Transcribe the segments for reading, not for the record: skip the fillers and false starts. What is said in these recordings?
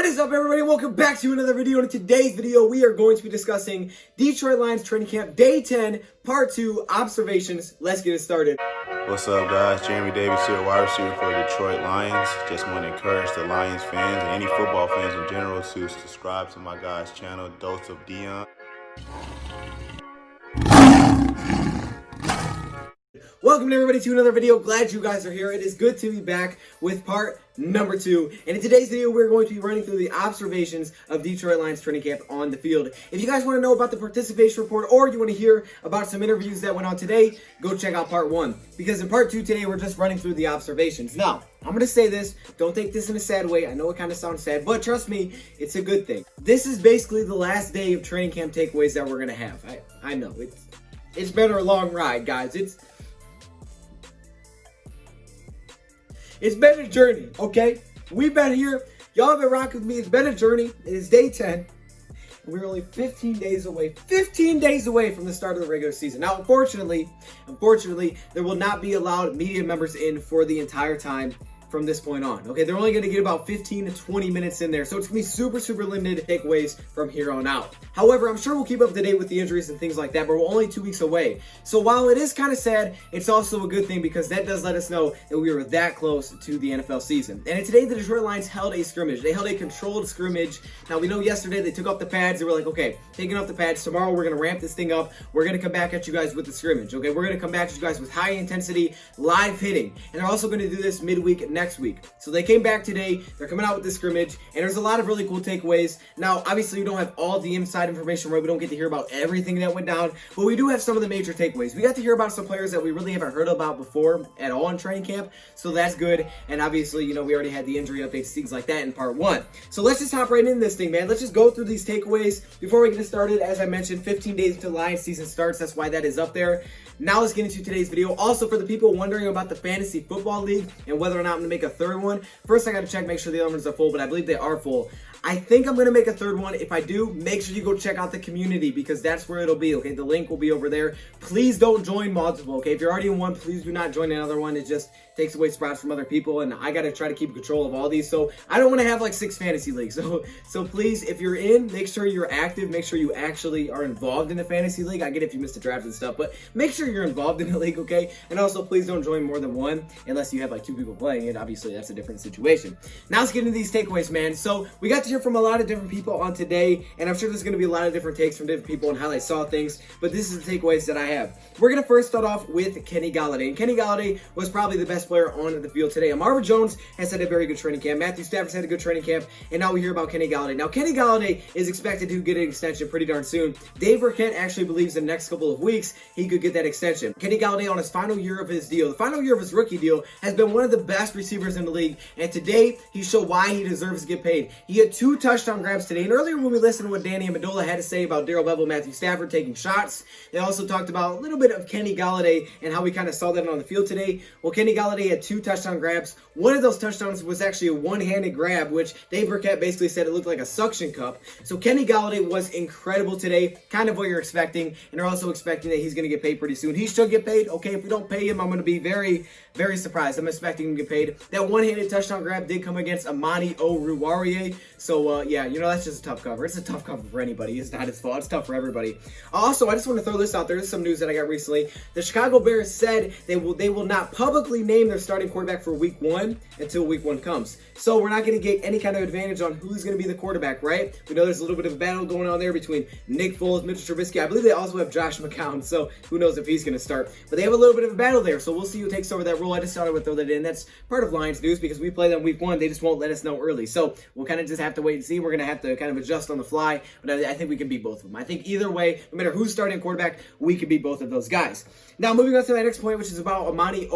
What is up, everybody? Welcome back to another video. In today's video, we are going to be discussing Detroit Lions training camp day 10, part 2, observations. Let's get it started. What's up, guys? Jeremy Davis here, wide receiver for the Detroit Lions. Just want to encourage the Lions fans and any football fans in general to subscribe to my guys' channel, DoseOfDion. Welcome everybody to another video. Glad you guys are here. It is good to be back with part number 2. And in today's video, we're going to be running through the observations of Detroit Lions training camp on the field. If you guys want to know about the participation report or you want to hear about some interviews that went on today, go check out part 1. Because in part 2 today, we're just running through the observations. Now, I'm going to say this. Don't take this in a sad way. I know it kind of sounds sad, but trust me, it's a good thing. This is basically the last day of training camp takeaways that we're going to have. I know. It's been a long ride, guys. It's been a journey, okay? We've been here. Y'all have been rocking with me. It's been a journey. It is day 10. And we're only 15 days away. 15 days away from the start of the regular season. Now, unfortunately, there will not be allowed media members in for the entire time from this point on. Okay, they're only going to get about 15 to 20 minutes in there. So it's going to be super limited takeaways from here on out. However, I'm sure we'll keep up to date with the injuries and things like that, but we're only 2 weeks away. So while it is kind of sad, it's also a good thing because that does let us know that we were that close to the NFL season. And today, the Detroit Lions held a scrimmage. They held a controlled scrimmage. Now, we know yesterday they took off the pads. They were like, okay, taking off the pads. Tomorrow, we're going to ramp this thing up. We're going to come back at you guys with the scrimmage. Okay, we're going to come back at you guys with high intensity, live hitting. And they're also going to do this midweek next week. So they came back today, they're coming out with the scrimmage, and there's a lot of really cool takeaways. Now, obviously, we don't have all the inside information, right? We don't get to hear about everything that went down, but we do have some of the major takeaways. We got to hear about some players that we really haven't heard about before at all in training camp, so that's good. And obviously, you know, we already had the injury updates, things like that in part 1. So let's just hop right into this thing, man. Let's just go through these takeaways before we get started. As I mentioned, 15 days until Lions season starts. That's why that is up there. Now let's get into today's video. Also, for the people wondering about the Fantasy Football League and whether or not I'm going to make a third one, first I got to check, make sure the other ones are full, but I believe they are full. I think I'm going to make a third one. If I do, make sure you go check out the community because that's where it'll be, okay? The link will be over there. Please don't join multiple, okay? If you're already in one, please do not join another one. It just takes away spots from other people, and I got to try to keep control of all these. So I don't want to have like 6 fantasy leagues. So please, if you're in, make sure you're active. Make sure you actually are involved in the fantasy league. I get it if you missed the draft and stuff, but make sure you're involved in the league, okay? And also, please don't join more than one unless you have like 2 people playing it. Obviously, that's a different situation. Now let's get into these takeaways, man. So we got to hear from a lot of different people on today, and I'm sure there's going to be a lot of different takes from different people on how they saw things, but this is the takeaways that I have. We're going to first start off with Kenny Golladay, and Kenny Golladay was probably the best player on the field today. Marvin Jones has had a very good training camp. Matthew Stafford's had a good training camp, and now we hear about Kenny Golladay. Now, Kenny Golladay is expected to get an extension pretty darn soon. Dave Burke actually believes in the next couple of weeks he could get that extension. Kenny Golladay on his final year of his deal, the final year of his rookie deal, has been one of the best receivers in the league, and today he showed why he deserves to get paid. He had 2 touchdown grabs today, and earlier when we listened to what Danny Amendola had to say about Darrell Bevell, Matthew Stafford taking shots, they also talked about a little bit of Kenny Golladay and how we kind of saw that on the field today. Well, Kenny Golladay had 2 touchdown grabs. One of those touchdowns was actually a one-handed grab, which Dave Burkett basically said it looked like a suction cup. So Kenny Golladay was incredible today, kind of what you're expecting, and they're also expecting that he's going to get paid pretty soon. He should get paid. Okay, if we don't pay him, I'm going to be very surprised. I'm expecting him to get paid. That one-handed touchdown grab did come against Amani So, yeah, you know, that's just a tough cover. It's a tough cover for anybody. It's not his fault. It's tough for everybody. Also, I just want to throw this out there. This is some news that I got recently. The Chicago Bears said they will not publicly name their starting quarterback for week 1 until week 1 comes. So we're not going to get any kind of advantage on who's going to be the quarterback, right? We know there's a little bit of a battle going on there between Nick Foles, Mitchell Trubisky. I believe they also have Josh McCown, so who knows if he's going to start. But they have a little bit of a battle there, so we'll see who takes over that role. I just thought I would throw that in. That's part of Lions news because we play them week 1. They just won't let us know early. So we'll kind of just have to wait and see. We're going to have to kind of adjust on the fly, but I think we can beat both of them. I think either way, no matter who's starting quarterback, we can beat both of those guys. Now, moving on to my next point, which is about Amani.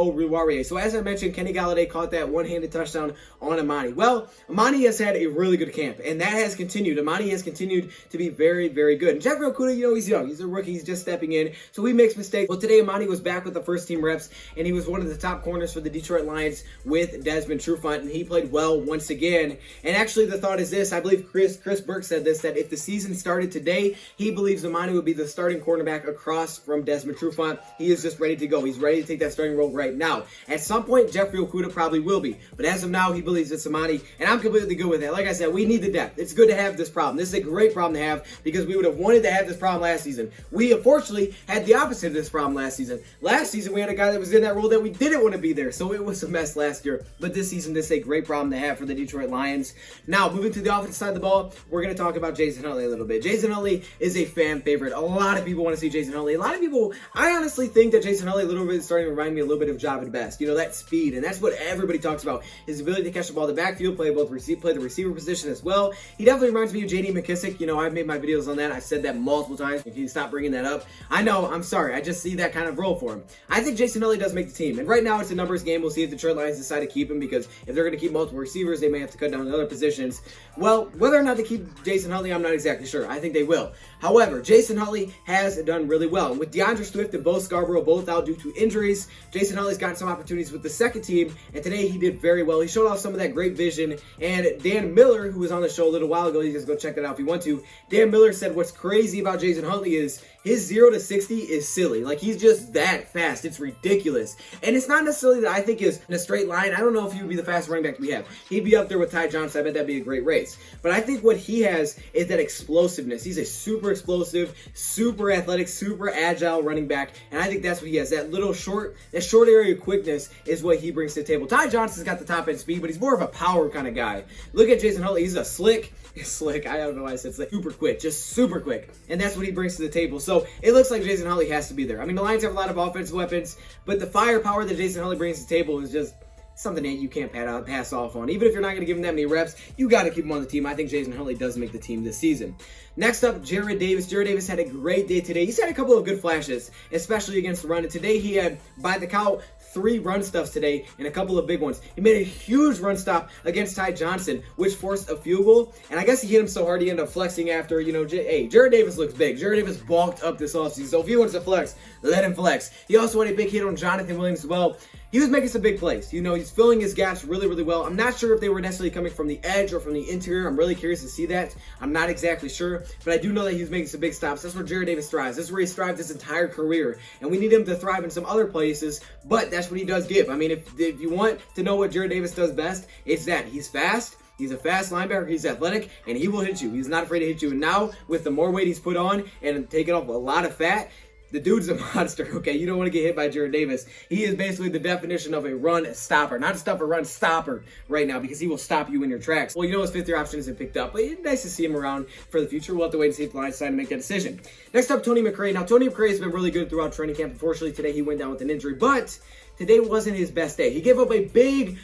So as I mentioned, Kenny Golladay caught that one-handed touchdown on Amani. Well, Amani has had a really good camp, and that has continued. Amani has continued to be very good. And Jeffrey Okudah, you know, he's young. He's a rookie. He's just stepping in, so he makes mistakes. Well, today, Amani was back with the first-team reps, and he was one of the top corners for the Detroit Lions with Desmond Trufant, and he played well once again. And actually, the thought is this. I believe Chris Burke said this, that if the season started today, he believes Amani would be the starting cornerback across from Desmond Trufant. He is just ready to go. He's ready to take that starting role right now. At some point, Jeffrey Okudah probably will be. But as of now, he believes it's Amani, and I'm completely good with that. Like I said, we need the depth. It's good to have this problem. This is a great problem to have because we would have wanted to have this problem last season. We, unfortunately, had the opposite of this problem last season. Last season, we had a guy that was in that role that we didn't want to be there, so it was a mess last year. But this season, this is a great problem to have for the Detroit Lions. Now, moving to the offensive side of the ball, we're going to talk about Jason Huntley a little bit. Jason Huntley is a fan favorite. A lot of people want to see Jason Huntley. A lot of people, I honestly think that Jason Huntley a little bit is starting to remind me a little bit of Javid Best. You know, that speed, and that's what everybody talks about. His ability to catch the ball in the backfield, play the receiver position as well. He definitely reminds me of J.D. McKissick. You know, I've made my videos on that. I've said that multiple times. If you stop bringing that up, I know, I'm sorry. I just see that kind of role for him. I think Jason Huntley does make the team, and right now it's a numbers game. We'll see if the Detroit Lions decide to keep him, because if they're going to keep multiple receivers, they may have to cut down on other positions. Well, whether or not they keep Jason Huntley, I'm not exactly sure. I think they will. However, Jason Huntley has done really well. And with DeAndre Swift and Bo Scarborough both out due to injuries, Jason Huntley's gotten some opportunities with the second team, and today he did very well. He showed off some of that great vision, and Dan Miller, who was on the show a little while ago, you guys go check that out if you want to, Dan Miller said what's crazy about Jason Huntley is his 0 to 60 is silly. Like, he's just that fast. It's ridiculous. And it's not necessarily that I think is in a straight line. I don't know if he would be the fastest running back we have. He'd be up there with Ty Johnson. I bet that'd be a great race. But I think what he has is that explosiveness. He's a super explosive, super athletic, super agile running back. And I think that's what he has. That little short area quickness is what he brings to the table. Ty Johnson's got the top end speed, but he's more of a power kind of guy. Look at Jason Huntley. He's a slick. I don't know why I said slick. Super quick. Just super quick. And that's what he brings to the table. So it looks like Jason Huntley has to be there. I mean, the Lions have a lot of offensive weapons, but the firepower that Jason Huntley brings to the table is just something that you can't pass off on. Even if you're not going to give him that many reps, you got to keep him on the team. I think Jason Huntley does make the team this season. Next up, Jarrad Davis. Jarrad Davis had a great day today. He's had a couple of good flashes, especially against the run. And today he had, by the count, 3 run stuffs today and a couple of big ones. He made a huge run stop against Ty Johnson, which forced a field goal. And I guess he hit him so hard he ended up flexing after, you know, hey, Jarrad Davis looks big. Jarrad Davis bulked up this offseason. So if he wants to flex, let him flex. He also had a big hit on Jonathan Williams as well. He was making some big plays. You know, he's filling his gaps really, really well. I'm not sure if they were necessarily coming from the edge or from the interior. I'm really curious to see that. I'm not exactly sure, but I do know that he was making some big stops. That's where Jarrad Davis thrives. That's where he's thrived his entire career, and we need him to thrive in some other places, but that's what he does give. I mean, if you want to know what Jarrad Davis does best, it's that. He's fast. He's a fast linebacker, he's athletic, and he will hit you. He's not afraid to hit you. And now, with the more weight he's put on and taking off a lot of fat, the dude's a monster, okay? You don't want to get hit by Jarrad Davis. He is basically the definition of a run stopper. Not a stopper, run stopper right now, because he will stop you in your tracks. Well, you know his fifth-year option isn't picked up, but it's nice to see him around for the future. We'll have to wait and see if the Lions decide to make that decision. Next up, Tony McRae. Now, Tony McRae has been really good throughout training camp. Unfortunately, today he went down with an injury, but today wasn't his best day. He gave up a big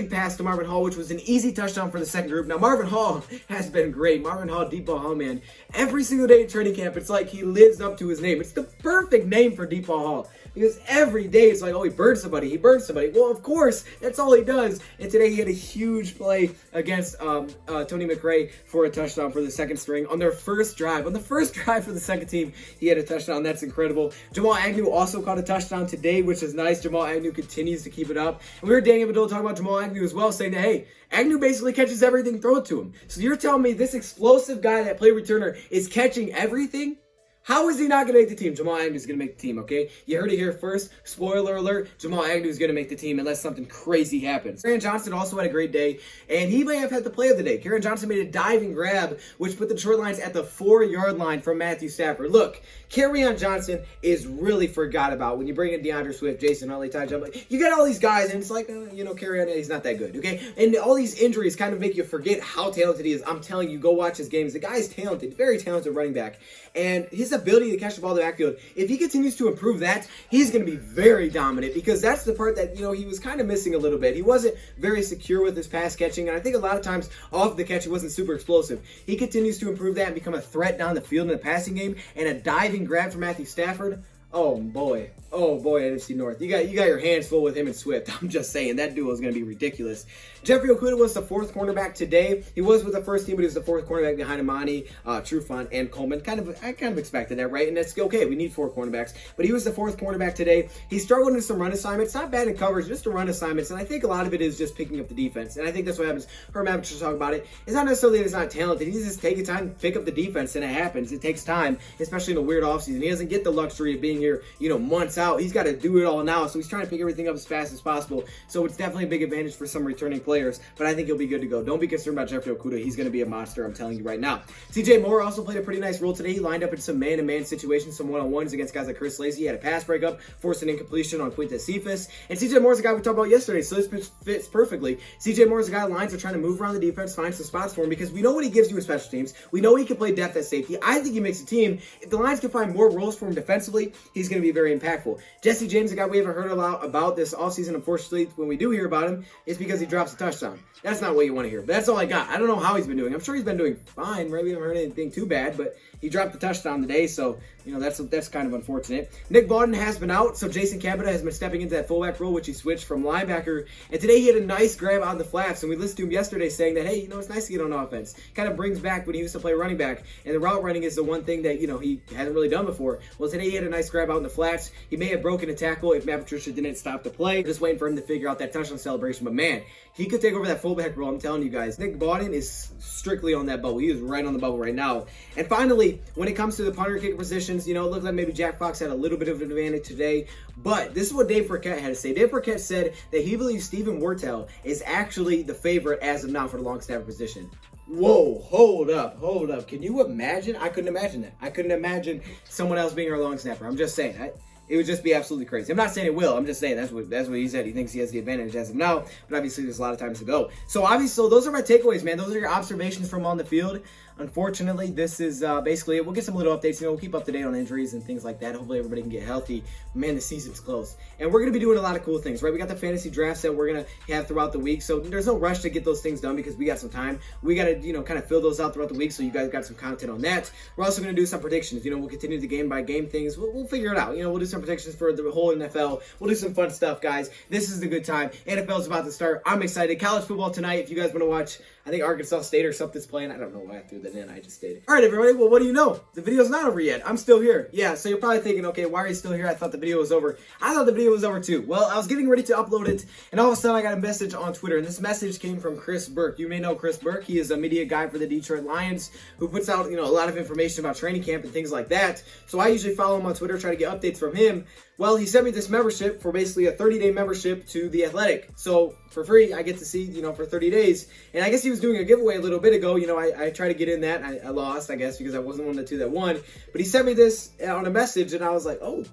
pass to Marvin Hall, which was an easy touchdown for the second group. Now, Marvin Hall has been great. Marvin Hall, deep ball Hall, man. Every single day at training camp, it's like he lives up to his name. It's the perfect name for deep ball Hall, because every day it's like, oh, he burned somebody. Well, of course, that's all he does. And today he had a huge play against Tony McRae for a touchdown for the second string on their first drive. On the first drive for the second team, he had a touchdown. That's incredible. Jamal Agnew also caught a touchdown today, which is nice. Jamal Agnew continues to keep it up. And we heard Danny Amendola talk about Jamal Agnew as well, saying that, hey, Agnew basically catches everything thrown to him. So you're telling me this explosive guy, that play returner, is catching everything? How is he not going to make the team? Jamal Agnew is going to make the team, okay? You heard it here first. Spoiler alert, Jamal Agnew is going to make the team unless something crazy happens. Kerryon Johnson also had a great day, and he may have had the play of the day. Kerryon Johnson made a diving grab, which put the Detroit Lions at the 4-yard line from Matthew Stafford. Look, Kerryon Johnson is really forgot about when you bring in DeAndre Swift, Jason Huntley, Ty Johnson. You got all these guys, and it's like, Kerryon, he's not that good, okay? And all these injuries kind of make you forget how talented he is. I'm telling you, go watch his games. The guy's talented, very talented running back. And his ability to catch the ball in the backfield, if he continues to improve that, he's going to be very dominant, because that's the part that, he was kind of missing a little bit. He wasn't very secure with his pass catching, and I think a lot of times off the catch, he wasn't super explosive. He continues to improve that and become a threat down the field in the passing game, and a diving grab from Matthew Stafford. Oh boy, NFC North. You got your hands full with him and Swift. I'm just saying that duo is going to be ridiculous. Jeffrey Okudah was the fourth cornerback today. He was with the first team, but he was the fourth cornerback behind Amani, Trufant, and Coleman. I kind of expected that, right? And that's okay. We need four cornerbacks, but he was the fourth cornerback today. He struggled in some run assignments, not bad in coverage, just the run assignments. And I think a lot of it is just picking up the defense. And I think that's what happens. Herm Abbott talk about it. It's not necessarily that he's not talented. He's just taking time to pick up the defense, and it happens. It takes time, especially in a weird offseason. He doesn't get the luxury of being here, months out. He's got to do it all now, so he's trying to pick everything up as fast as possible. So it's definitely a big advantage for some returning players, but I think he'll be good to go. Don't be concerned about Jeffrey Okudah. He's going to be a monster, I'm telling you right now. CJ Moore also played a pretty nice role today. He lined up in some man-to-man situations, some one-on-ones against guys like Chris Lacy. He had a pass breakup, forced an incompletion on Quintus Cephas. And CJ Moore's the guy we talked about yesterday, so this fits perfectly. CJ Moore's the guy lines are trying to move around the defense, find some spots for him, because we know what he gives you in special teams. We know he can play depth at safety. I think he makes a team. If the Lions can find more roles for him defensively, he's going to be very impactful. Jesse James, a guy we haven't heard a lot about this offseason, unfortunately, when we do hear about him, it's because he drops a touchdown. That's not what you want to hear, but that's all I got. I don't know how he's been doing. I'm sure he's been doing fine, right? We haven't heard anything too bad, but he dropped the touchdown today, so, that's kind of unfortunate. Nick Bawden has been out, so Jason Cabota has been stepping into that fullback role, which he switched from linebacker, and today he had a nice grab out of the flats, and we listened to him yesterday saying that, hey, it's nice to get on offense. Kind of brings back when he used to play running back, and the route running is the one thing that, he hasn't really done before. Well, today he had a nice grab out in the flats. He may have broken a tackle if Matt Patricia didn't stop the play. Just waiting for him to figure out that touchdown celebration, but man, he could take over that fullback role, I'm telling you guys. Nick Bawden is strictly on that bubble. He is right on the bubble right now. And finally, when it comes to the punter and kicker positions, it looked like maybe Jack Fox had a little bit of an advantage today, but this is what Dave Burke had to say. Dave Burke said that he believes Steven Wartell is actually the favorite as of now for the long snapper position. Whoa, hold up. Can you imagine? I couldn't imagine that. I couldn't imagine someone else being our long snapper. I'm just saying. It would just be absolutely crazy. I'm not saying it will. I'm just saying that's what he said. He thinks he has the advantage as of now, but obviously there's a lot of times to go. So those are my takeaways, man. Those are your observations from on the field. Unfortunately, this is basically it. We'll get some little updates. We'll keep up to date on injuries and things like that. Hopefully everybody can get healthy. Man, the season's close. And we're going to be doing a lot of cool things, right? We got the fantasy drafts that we're going to have throughout the week. So there's no rush to get those things done because we got some time. We got to, kind of fill those out throughout the week so you guys got some content on that. We're also going to do some predictions. We'll continue the game-by-game things. We'll figure it out. We'll do some predictions for the whole NFL. We'll do some fun stuff, guys. This is the good time. NFL's about to start. I'm excited. College football tonight. If you guys want to watch, I think Arkansas State or something's playing. I don't know why I threw that in. I just did. All right, everybody. Well, what do you know? The video's not over yet. I'm still here. Yeah, so you're probably thinking, okay, why are you still here? I thought the video was over. I thought the video was over too. Well, I was getting ready to upload it, and all of a sudden I got a message on Twitter, and this message came from Chris Burke. You may know Chris Burke. He is a media guy for the Detroit Lions who puts out, a lot of information about training camp and things like that. So I usually follow him on Twitter, try to get updates from him. Well, he sent me this membership for basically a 30-day membership to The Athletic. So for free, I get to see, for 30 days. And I guess he was doing a giveaway a little bit ago. I tried to get in that. I lost, I guess, because I wasn't one of the two that won. But he sent me this on a message, and I was like, oh,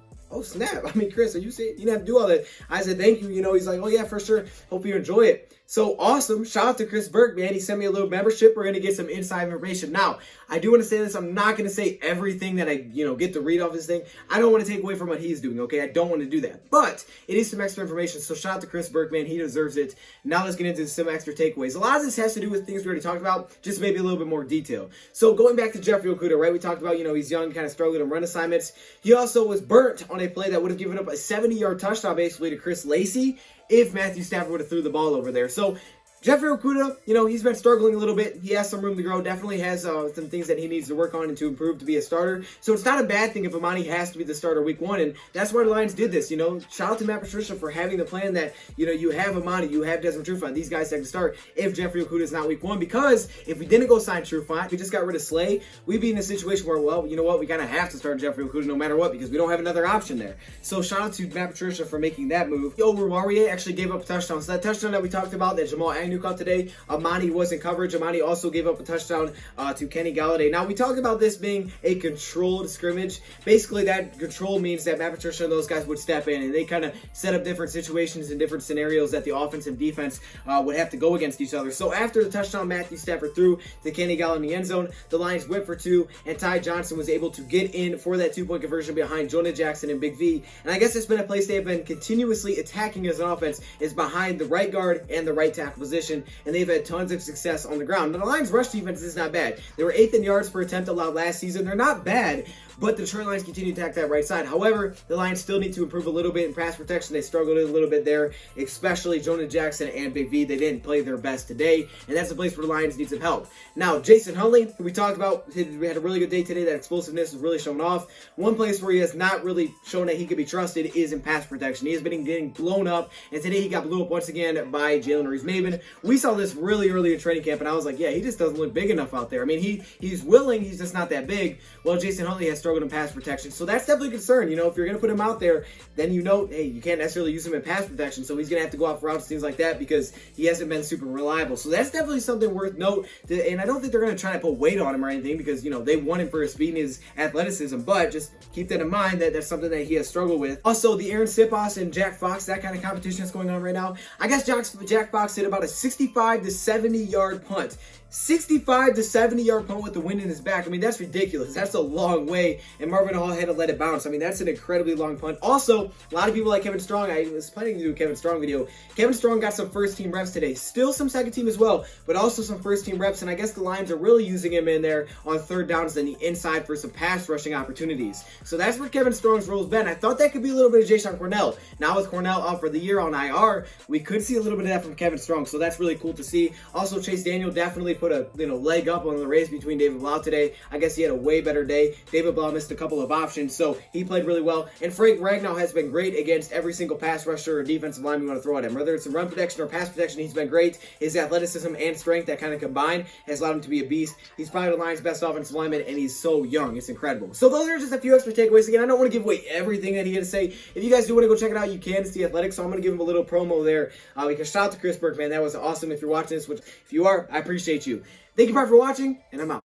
snap. I mean, Chris, you didn't have to do all that. I said, thank you. He's like, oh, yeah, for sure. Hope you enjoy it. So awesome. Shout out to Chris Burke, man. He sent me a little membership. We're going to get some inside information. Now, I do want to say this. I'm not going to say everything that I, get to read off this thing. I don't want to take away from what he's doing, okay? I don't want to do that. But it is some extra information. So shout out to Chris Burke, man. He deserves it. Now let's get into some extra takeaways. A lot of this has to do with things we already talked about, just maybe a little bit more detail. So going back to Jeffrey Okudah, right? We talked about, he's young, kind of struggling in run assignments. He also was burnt on a play that would have given up a 70-yard touchdown basically to Chris Lacy if Matthew Stafford would have threw the ball over there. So Jeffrey Okudah, he's been struggling a little bit. He has some room to grow. Definitely has some things that he needs to work on and to improve to be a starter. So it's not a bad thing if Amani has to be the starter week one. And that's why the Lions did this, Shout out to Matt Patricia for having the plan that, you have Amani, you have Desmond Trufant, these guys that can start if Jeffrey Okudah is not week one. Because if we didn't go sign Trufant, we just got rid of Slay, we'd be in a situation where, well, you know what, we kind of have to start Jeffrey Okudah no matter what because we don't have another option there. So shout out to Matt Patricia for making that move. Oruwariye actually gave up a touchdown. So that touchdown that we talked about that Jamal Agnew caught today, Amani was in coverage. Amani also gave up a touchdown to Kenny Golladay. Now, we talked about this being a controlled scrimmage. Basically, that control means that Matt Patricia and those guys would step in, and they kind of set up different situations and different scenarios that the offense and defense would have to go against each other. So after the touchdown Matthew Stafford threw to Kenny Golladay in the end zone, the Lions went for two, and Ty Johnson was able to get in for that two-point conversion behind Jonah Jackson and Big V. And I guess it's been a place they have been continuously attacking as an offense is behind the right guard and the right tackle position. position, and they've had tons of success on the ground. Now, the Lions' rush defense is not bad. They were 8th in yards per attempt allowed last season. They're not bad, but the Detroit Lions continue to attack that right side. However, the Lions still need to improve a little bit in pass protection. They struggled a little bit there, especially Jonah Jackson and Big V. They didn't play their best today, and that's the place where the Lions need some help. Now, Jason Huntley, who we talked about, we had a really good day today. That explosiveness is really showing off. One place where he has not really shown that he can be trusted is in pass protection. He has been getting blown up, and today he got blew up once again by Jalen Reeves-Maybin. We saw this really early in training camp, and I was like, yeah, he just doesn't look big enough out there. I mean, he's willing, he's just not that big. Well, Jason Huntley has struggled in pass protection, so that's definitely a concern. You know, if you're going to put him out there, then you know, hey, you can't necessarily use him in pass protection, so he's going to have to go out for routes, things like that, because he hasn't been super reliable. So that's definitely something worth note, and I don't think they're going to try to put weight on him or anything, because, you know, they want him for his speed and his athleticism, but just keep that in mind that that's something that he has struggled with. Also, the Aaron Sipos and Jack Fox, that kind of competition that's going on right now. I guess Jack Fox hit about a 65 to 70 yard punt. 65 to 70 yard punt with the wind in his back. I mean, that's ridiculous. That's a long way, and Marvin Hall had to let it bounce. I mean, that's an incredibly long punt. Also, a lot of people like Kevin Strong. I was planning to do a Kevin Strong video. Kevin Strong got some first team reps today. Still some second team as well, but also some first team reps, and I guess the Lions are really using him in there on third downs than the inside for some pass rushing opportunities. So that's where Kevin Strong's role's been. I thought that could be a little bit of Jayshon Cornell. Now with Cornell out for the year on IR, we could see a little bit of that from Kevin Strong, so that's really cool to see. Also, Chase Daniel definitely put a leg up on the race between David Blau today. I guess he had a way better day. David Blau missed a couple of options, so he played really well. And Frank Ragnow has been great against every single pass rusher or defensive line we want to throw at him. Whether it's in run protection or pass protection, he's been great. His athleticism and strength, that kind of combined, has allowed him to be a beast. He's probably the Lions' best offensive lineman, and he's so young. It's incredible. So those are just a few extra takeaways. Again, I don't want to give away everything that he had to say. If you guys do want to go check it out, you can. It's The Athletic, so I'm going to give him a little promo there. Because shout out to Chris Burke, man. That was awesome. If you're watching this, which if you are, I appreciate you. Thank you, for watching, and I'm out.